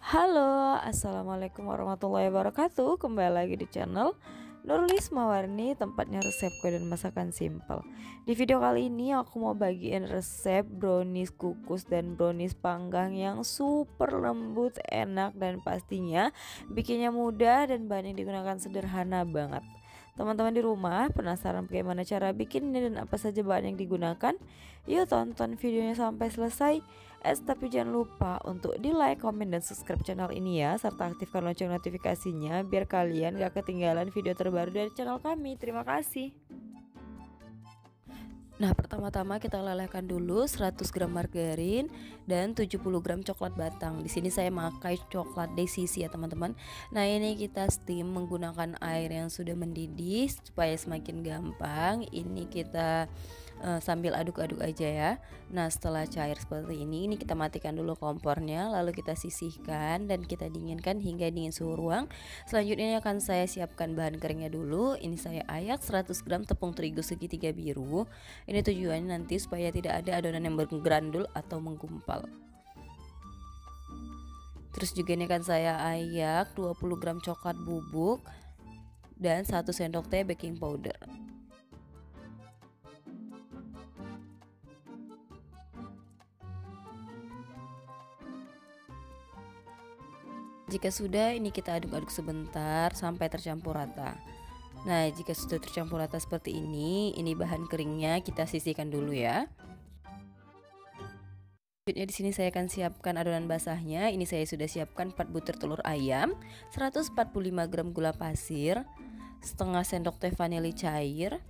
Halo, assalamualaikum warahmatullahi wabarakatuh. Kembali lagi di channel Nurlis Mawarni, tempatnya resep kue dan masakan simple. Di video kali ini aku mau bagiin resep brownies kukus dan brownies panggang yang super lembut, enak, dan pastinya bikinnya mudah dan bahan yang digunakan sederhana banget. Teman-teman di rumah penasaran bagaimana cara bikinnya dan apa saja bahan yang digunakan? Yuk tonton videonya sampai selesai. Tapi jangan lupa untuk di like, komen, dan subscribe channel ini ya, serta aktifkan lonceng notifikasinya biar kalian gak ketinggalan video terbaru dari channel kami. Terima kasih. Nah, pertama-tama kita lelehkan dulu 100 gram margarin dan 70 gram coklat batang. Di sini saya pakai coklat decisi ya, teman-teman. Nah, ini kita steam menggunakan air yang sudah mendidih supaya semakin gampang. Ini kita sambil aduk-aduk aja ya. Nah, setelah cair seperti ini kita matikan dulu kompornya, lalu kita sisihkan dan kita dinginkan hingga dingin suhu ruang. Selanjutnya akan saya siapkan bahan keringnya dulu. Ini saya ayak 100 gram tepung terigu segitiga biru. Ini tujuannya nanti supaya tidak ada adonan yang bergerandul atau menggumpal. Terus juga ini akan saya ayak 20 gram coklat bubuk dan 1 sendok teh baking powder. Jika sudah, ini kita aduk-aduk sebentar sampai tercampur rata. Nah, jika sudah tercampur rata seperti ini bahan keringnya kita sisihkan dulu ya. Selanjutnya di sini saya akan siapkan adonan basahnya. Ini saya sudah siapkan 4 butir telur ayam, 145 gram gula pasir, setengah sendok teh vanili cair,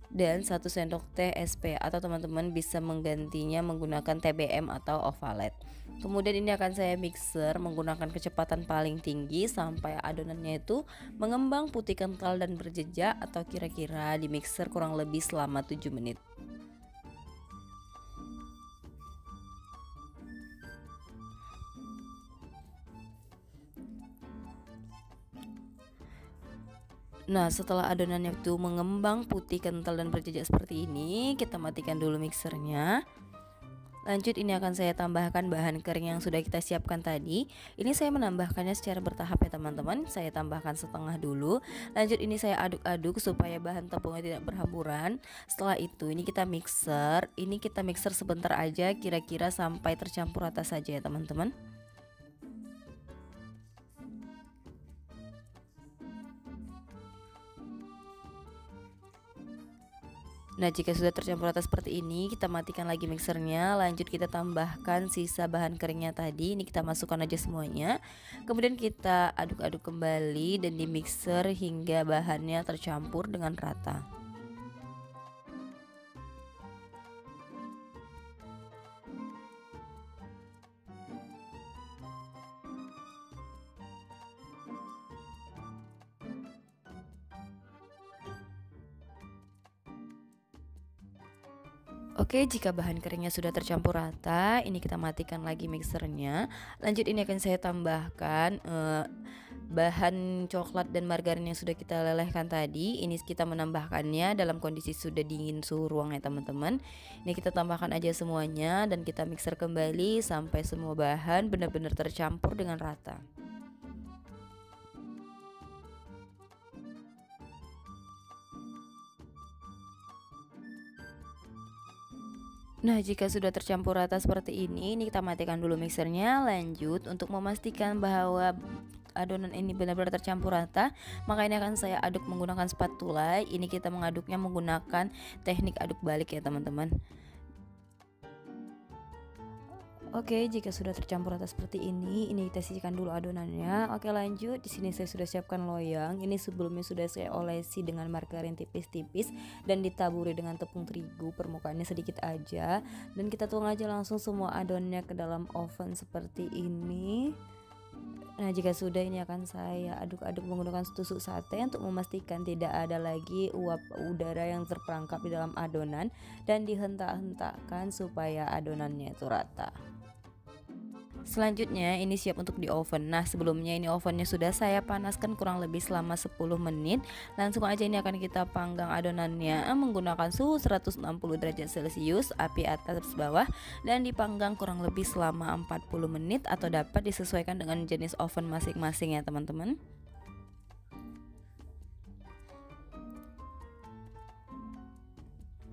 dan 1 sendok teh SP, atau teman-teman bisa menggantinya menggunakan TBM atau ovalet. Kemudian ini akan saya mixer menggunakan kecepatan paling tinggi sampai adonannya itu mengembang putih kental dan berjejak, atau kira-kira di mixer kurang lebih selama 7 menit. Nah, setelah adonannya itu mengembang putih kental dan berjejak seperti ini, kita matikan dulu mixernya. Lanjut, ini akan saya tambahkan bahan kering yang sudah kita siapkan tadi. Ini saya menambahkannya secara bertahap ya teman-teman. Saya tambahkan setengah dulu. Lanjut, ini saya aduk-aduk supaya bahan tepungnya tidak berhamburan. Setelah itu ini kita mixer. Ini kita mixer sebentar aja, kira-kira sampai tercampur rata saja ya teman-teman. Nah, jika sudah tercampur rata seperti ini, kita matikan lagi mixernya. Lanjut, kita tambahkan sisa bahan keringnya tadi. Ini kita masukkan aja semuanya. Kemudian kita aduk-aduk kembali dan di mixer hingga bahannya tercampur dengan rata. Oke, jika bahan keringnya sudah tercampur rata, ini kita matikan lagi mixernya. Lanjut, ini akan saya tambahkan bahan coklat dan margarin yang sudah kita lelehkan tadi. Ini kita menambahkannya dalam kondisi sudah dingin suhu ruang ya teman-teman. Ini kita tambahkan aja semuanya dan kita mixer kembali sampai semua bahan benar-benar tercampur dengan rata. Nah, jika sudah tercampur rata seperti ini kita matikan dulu mixernya. Lanjut, untuk memastikan bahwa adonan ini benar-benar tercampur rata, maka ini akan saya aduk menggunakan spatula. Ini kita mengaduknya menggunakan teknik aduk balik ya teman-teman. Oke, jika sudah tercampur rata seperti ini kita sisihkan dulu adonannya. Oke, lanjut. Di sini saya sudah siapkan loyang. Ini sebelumnya sudah saya olesi dengan margarin tipis-tipis dan ditaburi dengan tepung terigu. Permukaannya sedikit aja dan kita tuang aja langsung semua adonannya ke dalam oven seperti ini. Nah, jika sudah, ini akan saya aduk-aduk menggunakan tusuk sate untuk memastikan tidak ada lagi uap udara yang terperangkap di dalam adonan dan dihentak-hentakkan supaya adonannya itu rata. Selanjutnya ini siap untuk di oven. Nah sebelumnya ini ovennya sudah saya panaskan kurang lebih selama 10 menit. Langsung aja ini akan kita panggang adonannya menggunakan suhu 160 derajat celcius, api atas bawah, dan dipanggang kurang lebih selama 40 menit atau dapat disesuaikan dengan jenis oven masing-masing ya teman-teman.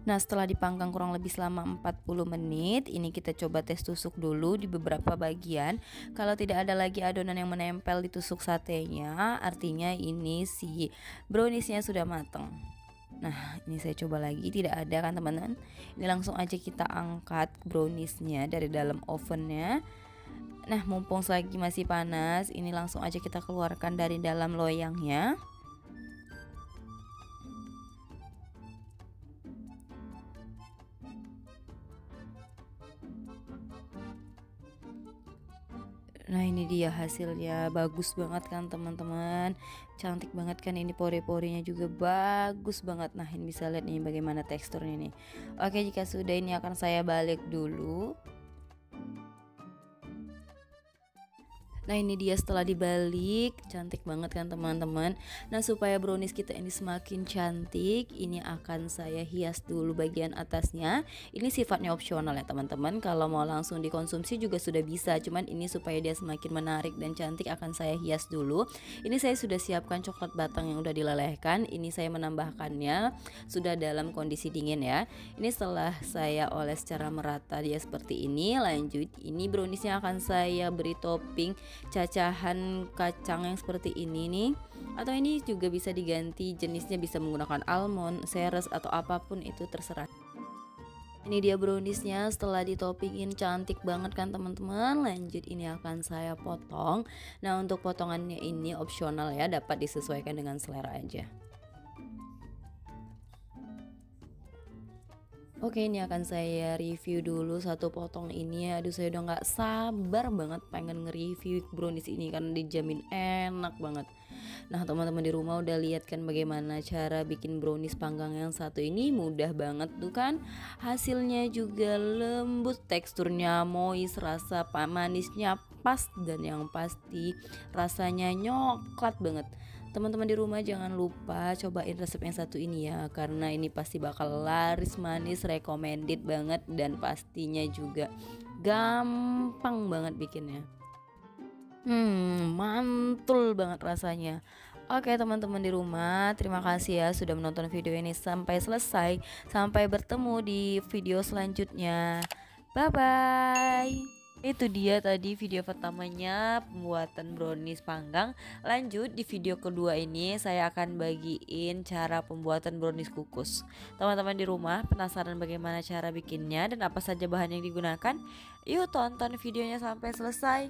Nah setelah dipanggang kurang lebih selama 40 menit, ini kita coba tes tusuk dulu di beberapa bagian. Kalau tidak ada lagi adonan yang menempel di tusuk satenya, artinya ini si browniesnya sudah matang. Nah ini saya coba lagi, tidak ada kan teman-teman. Ini langsung aja kita angkat browniesnya dari dalam ovennya. Nah mumpung selagi masih panas, ini langsung aja kita keluarkan dari dalam loyangnya. Nah ini dia hasilnya, bagus banget kan teman-teman, cantik banget kan, ini pori-porinya juga bagus banget. Nah ini bisa lihat nih bagaimana teksturnya nih. Oke, jika sudah ini akan saya balik dulu. Nah ini dia setelah dibalik, cantik banget kan teman-teman. Nah supaya brownies kita ini semakin cantik, ini akan saya hias dulu bagian atasnya. Ini sifatnya opsional ya teman-teman, kalau mau langsung dikonsumsi juga sudah bisa. Cuman ini supaya dia semakin menarik dan cantik akan saya hias dulu. Ini saya sudah siapkan coklat batang yang udah dilelehkan. Ini saya menambahkannya sudah dalam kondisi dingin ya. Ini setelah saya oles secara merata dia seperti ini. Lanjut, ini browniesnya akan saya beri topping cacahan kacang yang seperti ini nih, atau ini juga bisa diganti jenisnya, bisa menggunakan almond, ceres atau apapun itu terserah. Ini dia browniesnya setelah ditoppingin, cantik banget kan teman-teman. Lanjut ini akan saya potong. Nah untuk potongannya ini opsional ya, dapat disesuaikan dengan selera aja. Oke, ini akan saya review dulu satu potong ini. Aduh saya udah gak sabar banget pengen nge-review brownies ini karena dijamin enak banget. Nah teman-teman di rumah udah lihat kan bagaimana cara bikin brownies panggang yang satu ini, mudah banget tuh kan. Hasilnya juga lembut, teksturnya moist, rasa manisnya pas, dan yang pasti rasanya nyoklat banget. Teman-teman di rumah jangan lupa cobain resep yang satu ini ya, karena ini pasti bakal laris manis, recommended banget, dan pastinya juga gampang banget bikinnya. Mantul banget rasanya. Oke teman-teman di rumah, terima kasih ya sudah menonton video ini sampai selesai. Sampai bertemu di video selanjutnya. Bye bye. Itu dia tadi video pertamanya pembuatan brownies panggang. Lanjut di video kedua ini saya akan bagiin cara pembuatan brownies kukus. Teman-teman di rumah penasaran bagaimana cara bikinnya dan apa saja bahan yang digunakan? Yuk tonton videonya sampai selesai.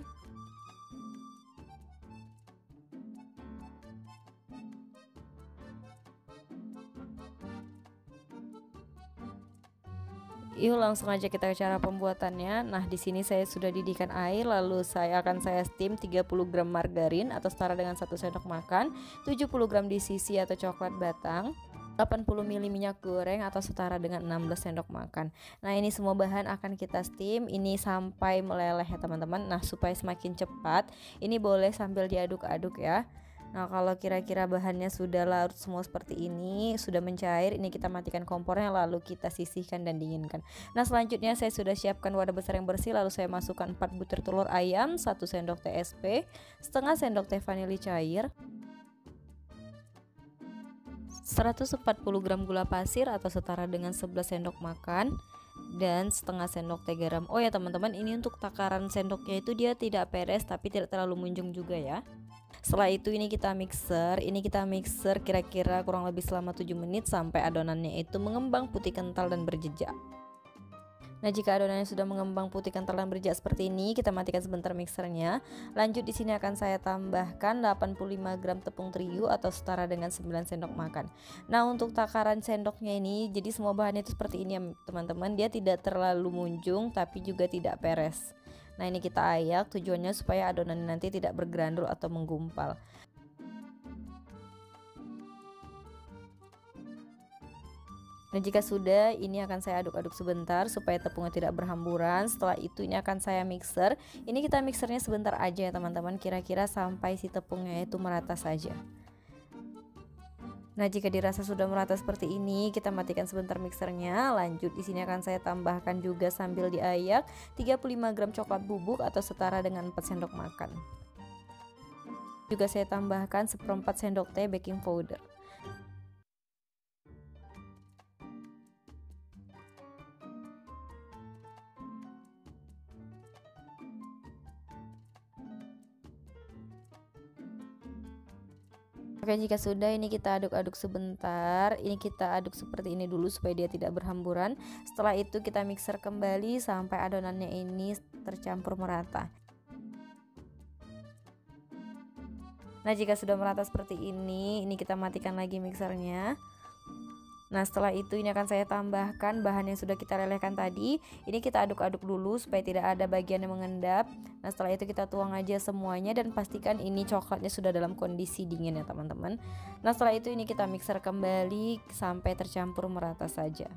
Yuk langsung aja kita ke cara pembuatannya. Nah, di sini saya sudah didihkan air, lalu saya steam 30 gram margarin atau setara dengan 1 sendok makan, 70 gram DCC atau coklat batang, 80 ml minyak goreng atau setara dengan 16 sendok makan. Nah, ini semua bahan akan kita steam ini sampai meleleh ya teman-teman. Nah, supaya semakin cepat, ini boleh sambil diaduk-aduk ya. Nah kalau kira-kira bahannya sudah larut semua seperti ini, sudah mencair, ini kita matikan kompornya lalu kita sisihkan dan dinginkan. Nah selanjutnya saya sudah siapkan wadah besar yang bersih, lalu saya masukkan 4 butir telur ayam, 1 sendok TSP, setengah sendok teh vanili cair, 140 gram gula pasir atau setara dengan 11 sendok makan, dan setengah sendok teh garam. Oh ya teman-teman, ini untuk takaran sendoknya itu dia tidak peres tapi tidak terlalu munjung juga ya. Setelah itu ini kita mixer kira-kira kurang lebih selama 7 menit sampai adonannya itu mengembang putih kental dan berjejak. Nah jika adonannya sudah mengembang putih kental dan berjejak seperti ini, kita matikan sebentar mixernya. Lanjut di sini akan saya tambahkan 85 gram tepung terigu atau setara dengan 9 sendok makan. Nah untuk takaran sendoknya ini, jadi semua bahannya itu seperti ini ya teman-teman, dia tidak terlalu munjung tapi juga tidak peres. Nah ini kita ayak, tujuannya supaya adonan nanti tidak bergerandul atau menggumpal. Nah, jika sudah, ini akan saya aduk-aduk sebentar supaya tepungnya tidak berhamburan. Setelah itu ini akan saya mixer. Ini kita mixernya sebentar aja ya teman-teman, kira-kira sampai si tepungnya itu merata saja. Nah, jika dirasa sudah merata seperti ini, kita matikan sebentar mixernya. Lanjut, di sini akan saya tambahkan juga sambil diayak 35 gram coklat bubuk atau setara dengan 4 sendok makan. Juga saya tambahkan seperempat sendok teh baking powder. Oke, jika sudah ini kita aduk-aduk sebentar. Ini kita aduk seperti ini dulu supaya dia tidak berhamburan. Setelah itu kita mixer kembali sampai adonannya ini tercampur merata. Nah, jika sudah merata seperti ini kita matikan lagi mixernya. Nah, setelah itu ini akan saya tambahkan bahan yang sudah kita lelehkan tadi. Ini kita aduk-aduk dulu supaya tidak ada bagian yang mengendap. Nah, setelah itu kita tuang aja semuanya dan pastikan ini coklatnya sudah dalam kondisi dingin ya teman-teman. Nah, setelah itu ini kita mixer kembali sampai tercampur merata saja.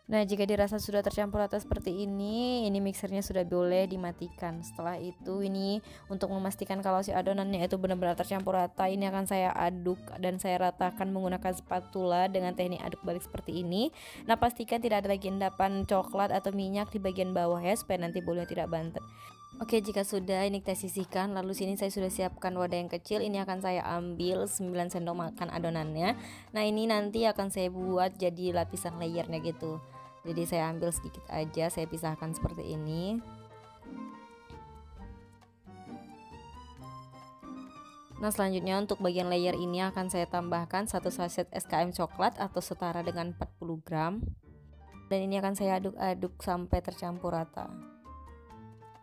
Nah, jika dirasa sudah tercampur rata seperti ini mixernya sudah boleh dimatikan. Setelah itu ini untuk memastikan kalau si adonannya itu benar-benar tercampur rata, ini akan saya aduk dan saya ratakan menggunakan spatula dengan teknik aduk balik seperti ini. Nah, pastikan tidak ada lagi endapan coklat atau minyak di bagian bawah ya, supaya nanti bolanya tidak bantet. Oke, jika sudah ini kita sisihkan. Lalu sini saya sudah siapkan wadah yang kecil. Ini akan saya ambil 9 sendok makan adonannya. Nah, ini nanti akan saya buat jadi lapisan layernya gitu. Jadi saya ambil sedikit aja, saya pisahkan seperti ini. Nah, selanjutnya untuk bagian layer ini akan saya tambahkan 1 saset SKM coklat atau setara dengan 40 gram. Dan ini akan saya aduk-aduk sampai tercampur rata.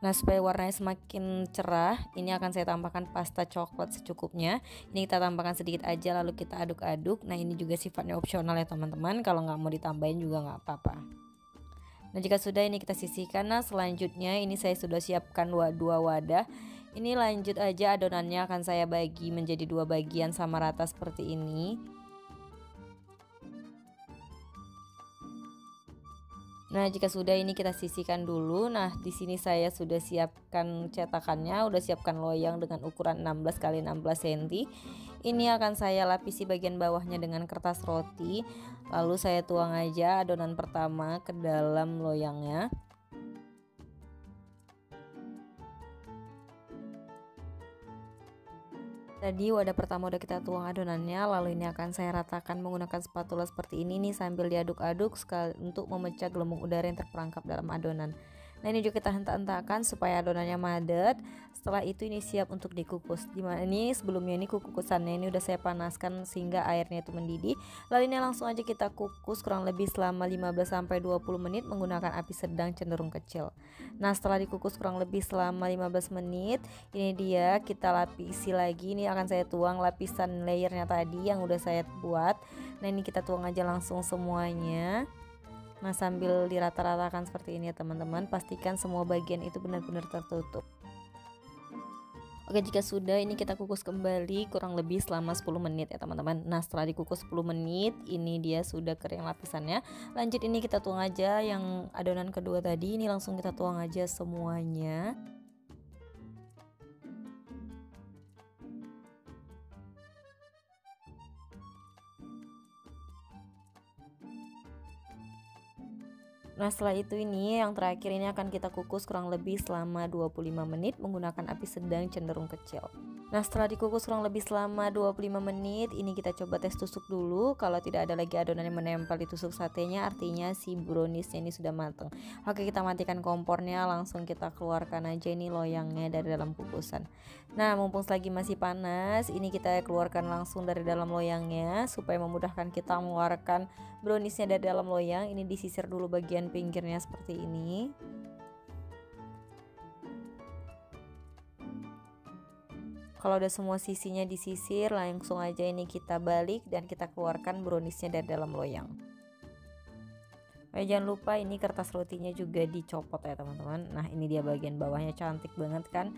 Nah, supaya warnanya semakin cerah, ini akan saya tambahkan pasta coklat secukupnya. Ini kita tambahkan sedikit aja lalu kita aduk-aduk. Nah, ini juga sifatnya opsional ya teman-teman, kalau nggak mau ditambahin juga nggak apa-apa. Nah, jika sudah ini kita sisihkan. Nah, selanjutnya ini saya sudah siapkan 2 wadah. Ini lanjut aja adonannya akan saya bagi menjadi 2 bagian sama rata seperti ini. Nah, jika sudah ini kita sisihkan dulu. Nah, di sini saya sudah siapkan cetakannya, udah siapkan loyang dengan ukuran 16 x 16 cm. Ini akan saya lapisi bagian bawahnya dengan kertas roti. Lalu saya tuang aja adonan pertama ke dalam loyangnya. Tadi wadah pertama udah kita tuang adonannya, lalu ini akan saya ratakan menggunakan spatula seperti ini nih sambil diaduk-aduk untuk memecah gelembung udara yang terperangkap dalam adonan. Nah, ini juga kita hentak-hentakan supaya adonannya madet. Setelah itu ini siap untuk dikukus. Dimana ini sebelumnya ini kukusannya ini udah saya panaskan sehingga airnya itu mendidih. Lalu ini langsung aja kita kukus kurang lebih selama 15-20 menit menggunakan api sedang cenderung kecil. Nah, setelah dikukus kurang lebih selama 15 menit, ini dia kita lapisi lagi. Ini akan saya tuang lapisan layernya tadi yang udah saya buat. Nah, ini kita tuang aja langsung semuanya. Nah, sambil dirata-ratakan seperti ini ya teman-teman, pastikan semua bagian itu benar-benar tertutup. Oke, jika sudah ini kita kukus kembali kurang lebih selama 10 menit ya teman-teman. Nah, setelah dikukus 10 menit ini dia sudah kering lapisannya. Lanjut ini kita tuang aja yang adonan kedua tadi, ini langsung kita tuang aja semuanya. Nah, setelah itu ini yang terakhir ini akan kita kukus kurang lebih selama 25 menit menggunakan api sedang cenderung kecil. Nah, setelah dikukus kurang lebih selama 25 menit, ini kita coba tes tusuk dulu. Kalau tidak ada lagi adonan yang menempel di tusuk satenya, artinya si browniesnya ini sudah matang. Oke, kita matikan kompornya, langsung kita keluarkan aja ini loyangnya dari dalam kukusan. Nah, mumpung lagi masih panas, ini kita keluarkan langsung dari dalam loyangnya supaya memudahkan kita mengeluarkan browniesnya dari dalam loyang. Ini disisir dulu bagian pinggirnya seperti ini. Kalau udah semua sisinya disisir, langsung aja ini kita balik dan kita keluarkan browniesnya dari dalam loyang. Jangan lupa ini kertas rotinya juga dicopot ya teman-teman. Nah ini dia bagian bawahnya, cantik banget kan.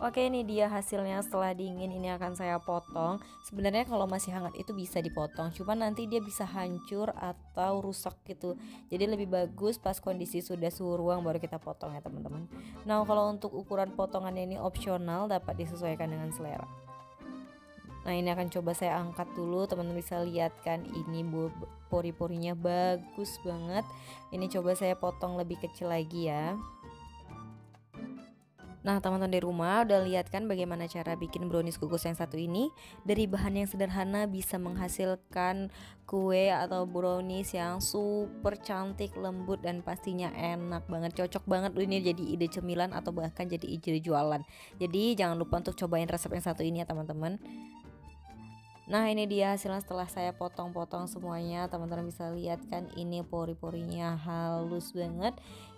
Oke, ini dia hasilnya setelah dingin. Ini akan saya potong. Sebenarnya kalau masih hangat itu bisa dipotong, cuman nanti dia bisa hancur atau rusak gitu. Jadi lebih bagus pas kondisi sudah suhu ruang baru kita potong ya teman-teman. Nah kalau untuk ukuran potongannya ini opsional, dapat disesuaikan dengan selera. Nah ini akan coba saya angkat dulu, teman-teman bisa lihat kan, ini pori-porinya bagus banget. Ini coba saya potong lebih kecil lagi ya. Nah teman-teman di rumah udah lihat kan bagaimana cara bikin brownies kukus yang satu ini. Dari bahan yang sederhana bisa menghasilkan kue atau brownies yang super cantik, lembut, dan pastinya enak banget. Cocok banget loh ini jadi ide cemilan atau bahkan jadi ide jualan. Jadi jangan lupa untuk cobain resep yang satu ini ya teman-teman. Nah ini dia hasilnya setelah saya potong-potong semuanya. Teman-teman bisa lihat kan, ini pori-porinya halus banget.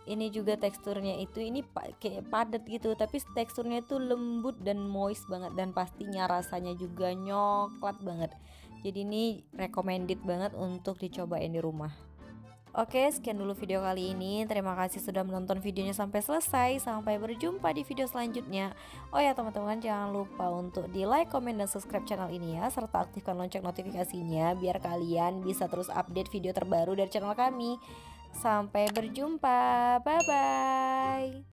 Ini juga teksturnya itu ini kayak padat gitu, tapi teksturnya itu lembut dan moist banget, dan pastinya rasanya juga nyoklat banget. Jadi ini recommended banget untuk dicobain di rumah. Oke, sekian dulu video kali ini. Terima kasih sudah menonton videonya sampai selesai. Sampai berjumpa di video selanjutnya. Oh ya teman-teman, jangan lupa untuk di like, comment, dan subscribe channel ini ya, serta aktifkan lonceng notifikasinya biar kalian bisa terus update video terbaru dari channel kami. Sampai berjumpa. Bye bye.